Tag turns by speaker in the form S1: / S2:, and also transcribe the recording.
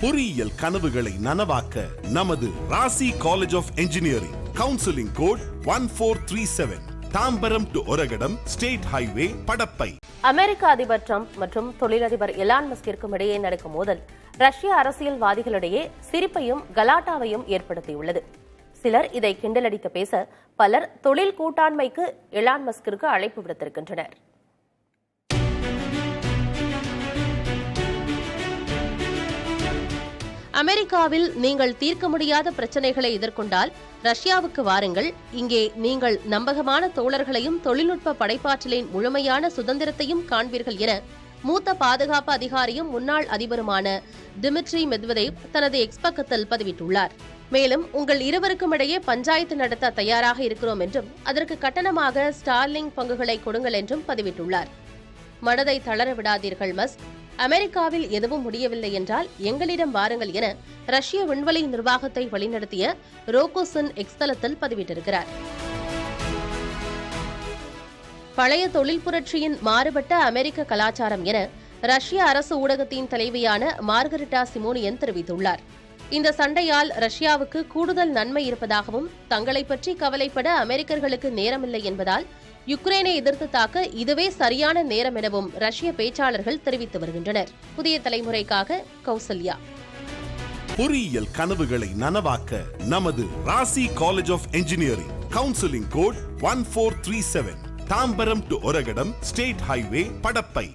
S1: பொறியியல் கனவுகளை நனவாக்க நமது Rasi college of engineering. Counselling code 1437. Tambaram to Oragadam state highway, Padappai.
S2: அமெரிக்க அதிபர் டிரம்ப் மற்றும் தொழிலதிபர் எலான் மஸ்கிற்கும் இடையே நடக்கும் மோதல் ரஷ்ய அரசியல்வாதிகளிடையே சிரிப்பையும் கலாட்டாவையும் ஏற்படுத்தியுள்ளது. சிலர் இதை கிண்டலடிக்க பேச, பலர் தொழில் கூட்டாண்மைக்கு எலான் மஸ்கிற்கு அழைப்பு விடுத்திருக்கின்றனர். அமெரிக்காவில் நீங்கள் தீர்க்க முடியாத பிரச்சனைகளை எதிர்கொண்டால் ரஷ்யாவுக்கு வாருங்கள். இங்கே நீங்கள் நம்பகமான தோழர்களையும் தொழில்நுட்ப படைப்பாற்றலின் முழுமையான சுதந்திரத்தையும் காண்பீர்கள் என மூத்த பாதுகாப்பு அதிகாரியும் முன்னாள் அதிபருமான டிமிட்ரி மெத்வதேவ் தனது எக்ஸ் பக்கத்தில் பதிவிட்டுள்ளார். மேலும், உங்கள் இருவருக்கும் இடையே பஞ்சாயத்து நடத்த தயாராக இருக்கிறோம் என்றும் அதற்கு கட்டணமாக ஸ்டார்லிங் பங்குகளை கொடுங்கள் என்றும் பதிவிட்டுள்ளார். மனதை தளர விடாதீர்கள் மஸ்க். அமெரிக்காவில் எதுவும் முடியவில்லை என்றால் எங்களிடம் வாருங்கள் என ரஷ்ய விண்வெளி நிர்வாகத்தை வழிநடத்திய ரோகோசின் எக்ஸ் தளத்தில் பதிவிட்டிருக்கிறார். பழைய தொழில் புரட்சியின் மாறுபட்ட அமெரிக்க கலாச்சாரம் என ரஷ்ய அரசு ஊடகத்தின் தலைவியான மார்கரிட்டா சிமோனியன் தெரிவித்துள்ளார். இந்த சண்டையால் ரஷ்யாவுக்கு கூடுதல் நன்மை இருப்பதாகவும் தங்களை பற்றி கவலைப்பட அமெரிக்கர்களுக்கு நேரமில்லை என்பதால் யுக்ரைனை எதிர்த்து தாக்க இதுவே சரியான நேரம் எனவும் ரஷ்ய பேச்சாளர்கள் தெரிவித்து வருகின்றனர். புதிய தலைமுறைக்காக கௌசல்யா.
S1: பொறியியல் கனவுகளை நனவாக்க நமது Rasi college of engineering. Counselling code 1437. Tambaram to Oragadam state highway, Padappai.